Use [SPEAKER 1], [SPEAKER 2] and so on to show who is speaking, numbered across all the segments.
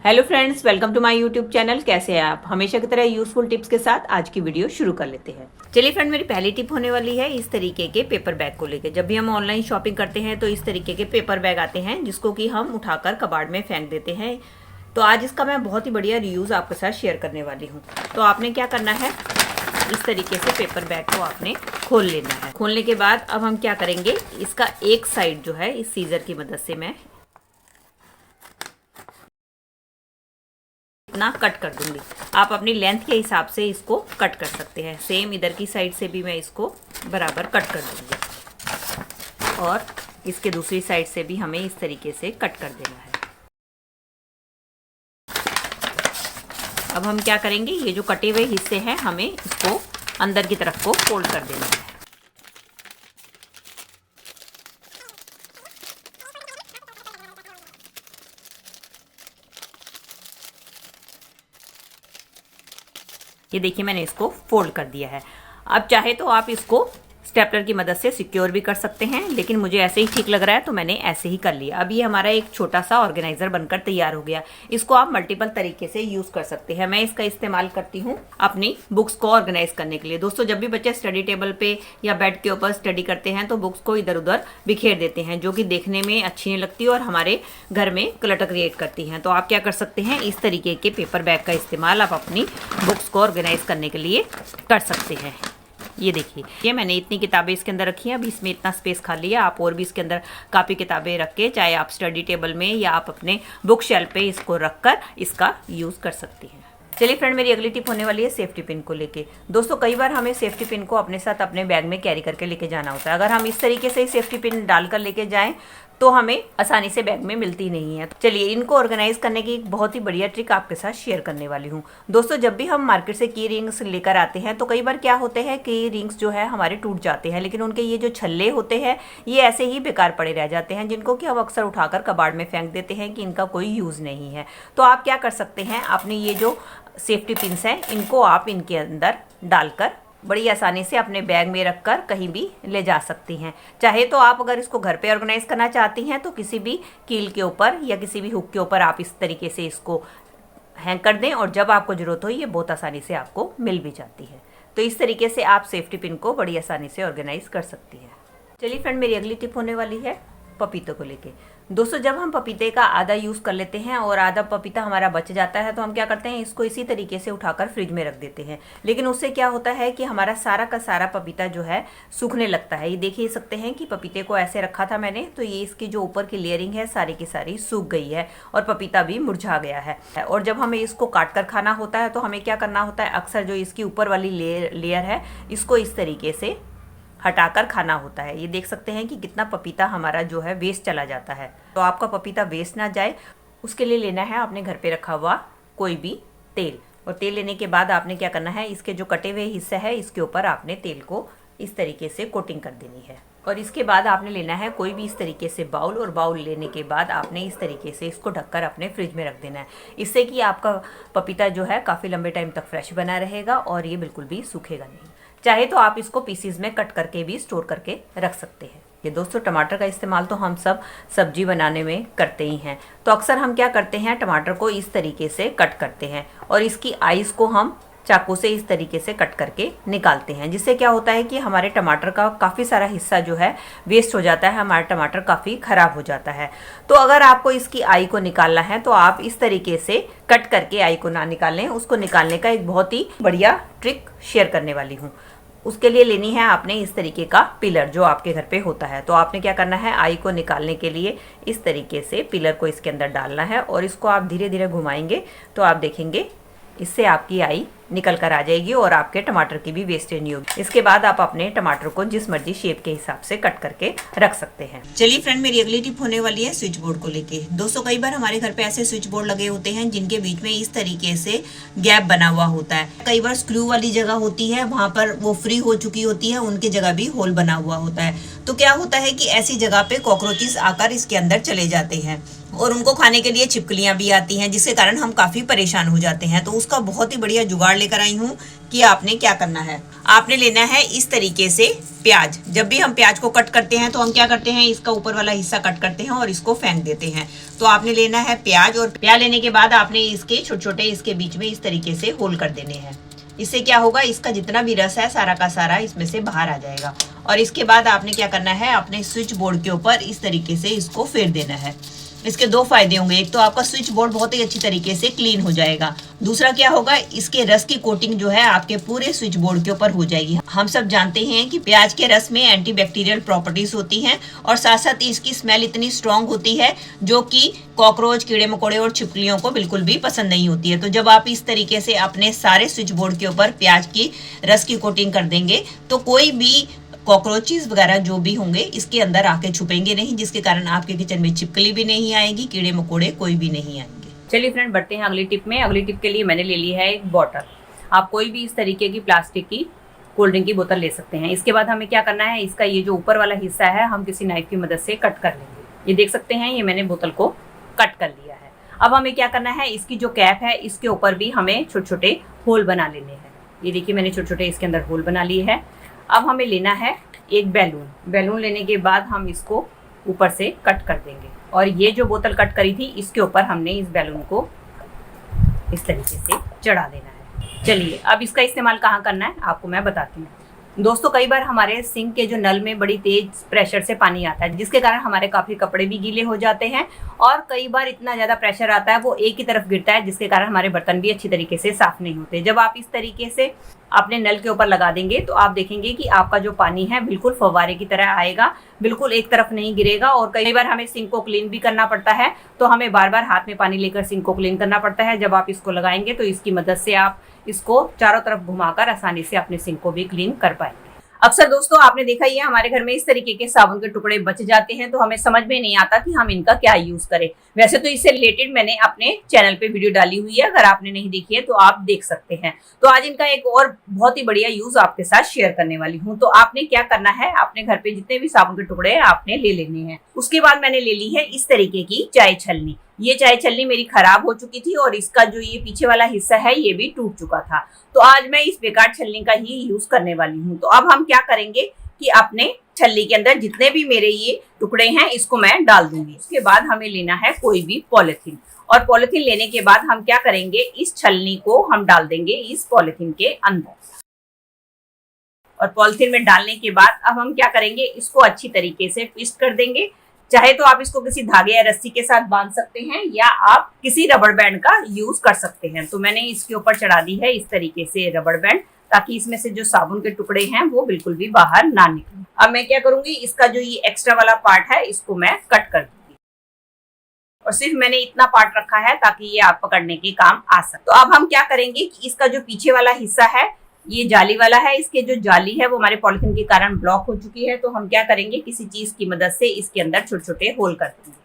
[SPEAKER 1] Hello friends, welcome to my YouTube channel. कैसे हैं आप? हमेशा की तरह यूजफुल टिप्स के साथ आज की वीडियो शुरू कर लेते हैं। चलिए फ्रेंड, मेरी पहली टिप होने वाली है इस तरीके के पेपर बैग को लेकर। जब भी हम ऑनलाइन शॉपिंग करते हैं तो इस तरीके के पेपर बैग आते हैं जिसको कि हम उठाकर कबाड़ में फेंक देते हैं। तो आज इसका मैं बहुत ही बढ़िया रियूज आपके साथ शेयर करने वाली हूँ। तो आपने क्या करना है, इस तरीके से पेपर बैग को आपने खोल लेना है। खोलने के बाद अब हम क्या करेंगे, इसका एक साइड जो है इस सीजर की मदद से मैं इतना कट कर दूंगी। आप अपनी लेंथ के हिसाब से इसको कट कर सकते हैं। सेम इधर की साइड से भी मैं इसको बराबर कट कर दूंगी और इसके दूसरी साइड से भी हमें इस तरीके से कट कर देना है। अब हम क्या करेंगे, ये जो कटे हुए हिस्से हैं हमें इसको अंदर की तरफ को फोल्ड कर देना है। ये देखिए, मैंने इसको फोल्ड कर दिया है। अब चाहे तो आप इसको स्टेपलर की मदद से सिक्योर भी कर सकते हैं, लेकिन मुझे ऐसे ही ठीक लग रहा है तो मैंने ऐसे ही कर लिया। अब ये हमारा एक छोटा सा ऑर्गेनाइजर बनकर तैयार हो गया। इसको आप मल्टीपल तरीके से यूज कर सकते हैं। मैं इसका इस्तेमाल करती हूँ अपनी बुक्स को ऑर्गेनाइज करने के लिए। दोस्तों, जब भी बच्चे स्टडी टेबल पे या बेड के ऊपर स्टडी करते हैं तो बुक्स को इधर उधर बिखेर देते हैं, जो कि देखने में अच्छी नहीं लगती और हमारे घर में क्लटर क्रिएट करती हैं। तो आप क्या कर सकते हैं, इस तरीके के पेपर बैग का इस्तेमाल आप अपनी बुक्स को ऑर्गेनाइज करने के लिए कर सकते हैं। ये देखिए, ये मैंने इतनी किताबें इसके अंदर रखी हैं। अभी इसमें इतना स्पेस खाली है। आप और भी इसके अंदर काफ़ी किताबें रख के, चाहे आप स्टडी टेबल में या आप अपने बुक शेल्फ पे इसको रखकर इसका यूज़ कर सकती हैं। चलिए फ्रेंड, मेरी अगली टिप होने वाली है सेफ्टी पिन को लेके। दोस्तों, कई बार हमें सेफ्टी पिन को अपने साथ अपने बैग में कैरी करके लेके जाना होता है। अगर हम इस तरीके से सेफ्टी पिन डालकर लेके जाएं तो हमें आसानी से बैग में मिलती नहीं है। चलिए, इनको ऑर्गेनाइज करने की एक बहुत ही बढ़िया ट्रिक आपके साथ शेयर करने वाली हूँ। दोस्तों, जब भी हम मार्केट से की रिंग्स लेकर आते हैं तो कई बार क्या होते हैं कि रिंग्स जो है हमारे टूट जाते हैं, लेकिन उनके ये जो छल्ले होते हैं ये ऐसे ही बेकार पड़े रह जाते हैं, जिनको कि हम अक्सर उठाकर कबाड़ में फेंक देते हैं कि इनका कोई यूज़ नहीं है। तो आप क्या कर सकते हैं, अपनी ये जो सेफ्टी पिन्स हैं इनको आप इनके अंदर डालकर बड़ी आसानी से अपने बैग में रखकर कहीं भी ले जा सकती हैं। चाहे तो आप अगर इसको घर पे ऑर्गेनाइज करना चाहती हैं तो किसी भी कील के ऊपर या किसी भी हुक के ऊपर आप इस तरीके से इसको हैंग कर दें और जब आपको ज़रूरत हो ये बहुत आसानी से आपको मिल भी जाती है। तो इस तरीके से आप सेफ्टी पिन को बड़ी आसानी से ऑर्गेनाइज कर सकती हैं। चलिए फ्रेंड, मेरी अगली टिप होने वाली है पपीतों को लेके। दोस्तों, जब हम पपीते का आधा यूज़ कर लेते हैं और आधा पपीता हमारा बच जाता है तो हम क्या करते हैं, इसको इसी तरीके से उठाकर फ्रिज में रख देते हैं। लेकिन उससे क्या होता है कि हमारा सारा का सारा पपीता जो है सूखने लगता है। ये देख ही सकते हैं कि पपीते को ऐसे रखा था मैंने, तो ये इसकी जो ऊपर की लेयरिंग है सारी की सारी सूख गई है और पपीता भी मुरझा गया है। और जब हमें इसको काट कर खाना होता है तो हमें क्या करना होता है, अक्सर जो इसकी ऊपर वाली लेयर है इसको इस तरीके से हटाकर खाना होता है। ये देख सकते हैं कि कितना पपीता हमारा जो है वेस्ट चला जाता है। तो आपका पपीता वेस्ट ना जाए उसके लिए लेना है आपने घर पे रखा हुआ कोई भी तेल। और तेल लेने के बाद आपने क्या करना है, इसके जो कटे हुए हिस्से है इसके ऊपर आपने तेल को इस तरीके से कोटिंग कर देनी है। और इसके बाद आपने लेना है कोई भी इस तरीके से बाउल, और बाउल लेने के बाद आपने इस तरीके से इसको ढककर अपने फ्रिज में रख देना है। इससे कि आपका पपीता जो है काफ़ी लंबे टाइम तक फ्रेश बना रहेगा और ये बिल्कुल भी सूखेगा नहीं। चाहे तो आप इसको पीसीज में कट करके भी स्टोर करके रख सकते हैं। ये दोस्तों, टमाटर का इस्तेमाल तो हम सब सब्जी बनाने में करते ही हैं। तो अक्सर हम क्या करते हैं, टमाटर को इस तरीके से कट करते हैं और इसकी आइज को हम चाकू से इस तरीके से कट करके निकालते हैं, जिससे क्या होता है कि हमारे टमाटर का काफ़ी सारा हिस्सा जो है वेस्ट हो जाता है, हमारा टमाटर काफ़ी ख़राब हो जाता है। तो अगर आपको इसकी आई को निकालना है तो आप इस तरीके से कट करके आई को ना निकालें। उसको निकालने का एक बहुत ही बढ़िया ट्रिक शेयर करने वाली हूँ। उसके लिए लेनी है आपने इस तरीके का पिलर जो आपके घर पे होता है। तो आपने क्या करना है, आई को निकालने के लिए इस तरीके से पिलर को इसके अंदर डालना है और इसको आप धीरे धीरे घुमाएंगे तो आप देखेंगे इससे आपकी आई निकल कर आ जाएगी और आपके टमाटर की भी वेस्टेज नहीं होगी। इसके बाद आप अपने टमाटर को जिस मर्जी शेप के हिसाब से कट करके रख सकते हैं। चलिए फ्रेंड, मेरी अगली टिप होने वाली है स्विच बोर्ड को लेके। दोस्तों, कई बार हमारे घर पे ऐसे स्विच बोर्ड लगे होते हैं जिनके बीच में इस तरीके से गैप बना हुआ होता है। कई बार स्क्रू वाली जगह होती है, वहां पर वो फ्री हो चुकी होती है, उनकी जगह भी होल बना हुआ होता है। तो क्या होता है कि ऐसी जगह पे कॉकरोचेस आकर इसके अंदर चले जाते हैं और उनको खाने के लिए छिपकलियां भी आती हैं, जिसके कारण हम काफी परेशान हो जाते हैं। तो उसका बहुत ही बढ़िया जुगाड़ लेकर आई हूँ कि आपने क्या करना है, आपने लेना है इस तरीके से प्याज। जब भी हम प्याज को कट करते हैं तो हम क्या करते हैं, इसका ऊपर वाला हिस्सा कट करते हैं और इसको फेंक देते हैं। तो आपने लेना है प्याज, और प्याज लेने के बाद आपने इसके छोटे छोटे इसके बीच में इस तरीके से होल कर देने हैं। इससे क्या होगा, इसका जितना भी रस है सारा का सारा इसमें से बाहर आ जाएगा। और इसके बाद आपने क्या करना है, अपने स्विच बोर्ड के ऊपर इस तरीके से इसको फेर देना है। इसके दो फायदे होंगे, एक तो आपका स्विच बोर्ड बहुत ही अच्छी तरीके से क्लीन हो जाएगा, दूसरा क्या होगा, इसके रस की कोटिंग जो है आपके पूरे स्विच बोर्ड के ऊपर हो जाएगी। हम सब जानते हैं कि प्याज के रस में एंटीबैक्टीरियल प्रॉपर्टीज होती हैं, और साथ साथ इसकी स्मेल इतनी स्ट्रांग होती है जो कि कॉकरोच, कीड़े मकोड़े और छिपकलियों को बिल्कुल भी पसंद नहीं होती है। तो जब आप इस तरीके से अपने सारे स्विच बोर्ड के ऊपर प्याज की रस की कोटिंग कर देंगे तो कोई भी कॉकरोचेस वगैरह जो भी होंगे इसके अंदर आके छुपेंगे नहीं, जिसके कारण आपके किचन में छिपकली भी नहीं आएगी, कीड़े मकोड़े कोई भी नहीं आएंगे। चलिए फ्रेंड, बढ़ते हैं अगली टिप में। अगली टिप के लिए मैंने ले ली है एक बॉटल। आप कोई भी इस तरीके की प्लास्टिक की कोल्ड ड्रिंक की बोतल ले सकते हैं। इसके बाद हमें क्या करना है, इसका ये जो ऊपर वाला हिस्सा है हम किसी नाइफ की मदद से कट कर लेंगे। ये देख सकते हैं, ये मैंने बोतल को कट कर लिया है। अब हमें क्या करना है, इसकी जो कैप है इसके ऊपर भी हमें छोटे छोटे होल बना लेने हैं। ये देखिए, मैंने छोटे छोटे इसके अंदर होल बना लिए है। अब हमें लेना है एक बैलून लेने के बाद हम इसको ऊपर से कट कर देंगे, और ये जो बोतल कट करी थी इसके ऊपर हमने इस बैलून को इस तरीके से चढ़ा देना है। चलिए, अब इसका इस्तेमाल कहाँ करना है आपको मैं बताती हूँ। दोस्तों, कई बार हमारे सिंक के जो नल में बड़ी तेज प्रेशर से पानी आता है, जिसके कारण हमारे काफी कपड़े भी गीले हो जाते हैं, और कई बार इतना ज्यादा प्रेशर आता है वो एक ही तरफ गिरता है, जिसके कारण हमारे बर्तन भी अच्छी तरीके से साफ नहीं होते। जब आप इस तरीके से अपने नल के ऊपर लगा देंगे तो आप देखेंगे कि आपका जो पानी है बिल्कुल फव्वारे की तरह आएगा, बिल्कुल एक तरफ नहीं गिरेगा। और कई बार हमें सिंक को क्लीन भी करना पड़ता है, तो हमें बार बार हाथ में पानी लेकर सिंक को क्लीन करना पड़ता है। जब आप इसको लगाएंगे तो इसकी मदद से आप इसको चारों तरफ घुमाकर आसानी से अपने सिंक को भी क्लीन कर पाएंगे। अक्सर दोस्तों आपने देखा ही है, हमारे घर में इस तरीके के साबुन के टुकड़े बच जाते हैं, तो हमें समझ में नहीं आता कि हम इनका क्या यूज करें। वैसे तो इससे रिलेटेड मैंने अपने चैनल पे वीडियो डाली हुई है, अगर आपने नहीं देखी है तो आप देख सकते हैं। तो आज इनका एक और बहुत ही बढ़िया यूज आपके साथ शेयर करने वाली हूँ। तो आपने क्या करना है, अपने घर पे जितने भी साबुन के टुकड़े हैं आपने ले लेने हैं। उसके बाद मैंने ले ली है इस तरीके की चाय छलनी। ये चाय छलनी मेरी खराब हो चुकी थी, और इसका जो ये पीछे वाला हिस्सा है ये भी टूट चुका था। तो आज मैं इस बेकार छलनी का ही यूज करने वाली हूँ। तो अब हम क्या करेंगे कि अपने छलनी के अंदर जितने भी मेरे ये टुकड़े हैं इसको मैं डाल दूंगी। उसके बाद हमें लेना है कोई भी पॉलिथीन, और पॉलिथीन लेने के बाद हम क्या करेंगे, इस छलनी को हम डाल देंगे इस पॉलिथीन के अंदर। और पॉलिथीन में डालने के बाद अब हम क्या करेंगे, इसको अच्छी तरीके से ट्विस्ट कर देंगे। चाहे तो आप इसको किसी धागे या रस्सी के साथ बांध सकते हैं, या आप किसी रबड़ बैंड का यूज कर सकते हैं। तो मैंने इसके ऊपर चढ़ा दी है इस तरीके से रबड़ बैंड, ताकि इसमें से जो साबुन के टुकड़े हैं वो बिल्कुल भी बाहर ना निकले। अब मैं क्या करूंगी, इसका जो ये एक्स्ट्रा वाला पार्ट है इसको मैं कट कर दूंगी, और सिर्फ मैंने इतना पार्ट रखा है ताकि ये आप पकड़ने के काम आ सके। तो अब हम क्या करेंगे कि इसका जो पीछे वाला हिस्सा है ये जाली वाला है, इसके जो जाली है वो हमारे पॉलिथीन के कारण ब्लॉक हो चुकी है। तो हम क्या करेंगे, किसी चीज की मदद से इसके अंदर छोटे छोटे होल कर देंगे।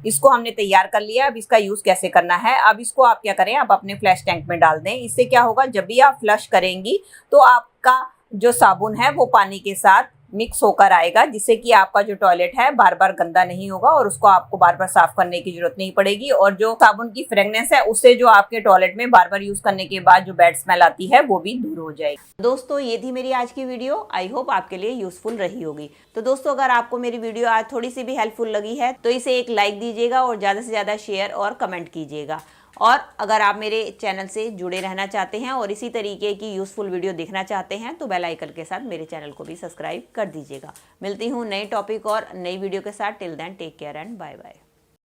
[SPEAKER 1] इसको हमने तैयार कर लिया। अब इसका यूज कैसे करना है, अब इसको आप क्या करें, आप अपने फ्लैश टैंक में डाल दें। इससे क्या होगा, जब भी आप फ्लश करेंगी तो आपका जो साबुन है वो पानी के साथ मिक्स होकर आएगा, जिससे कि आपका जो टॉयलेट है बार बार गंदा नहीं होगा, और उसको आपको बार बार साफ करने की जरूरत नहीं पड़ेगी। और जो साबुन की फ्रेगनेंस है उससे जो आपके टॉयलेट में बार बार यूज करने के बाद जो बैड स्मेल आती है वो भी दूर हो जाएगी। दोस्तों, ये थी मेरी आज की वीडियो। आई होप आपके लिए यूजफुल रही होगी। तो दोस्तों, अगर आपको मेरी वीडियो आज थोड़ी सी भी हेल्पफुल लगी है तो इसे एक लाइक दीजिएगा, और ज्यादा से ज्यादा शेयर और कमेंट कीजिएगा। और अगर आप मेरे चैनल से जुड़े रहना चाहते हैं और इसी तरीके की यूज़फुल वीडियो देखना चाहते हैं तो बेल आइकन के साथ मेरे चैनल को भी सब्सक्राइब कर दीजिएगा। मिलती हूँ नए टॉपिक और नई वीडियो के साथ। Till then take care and bye bye.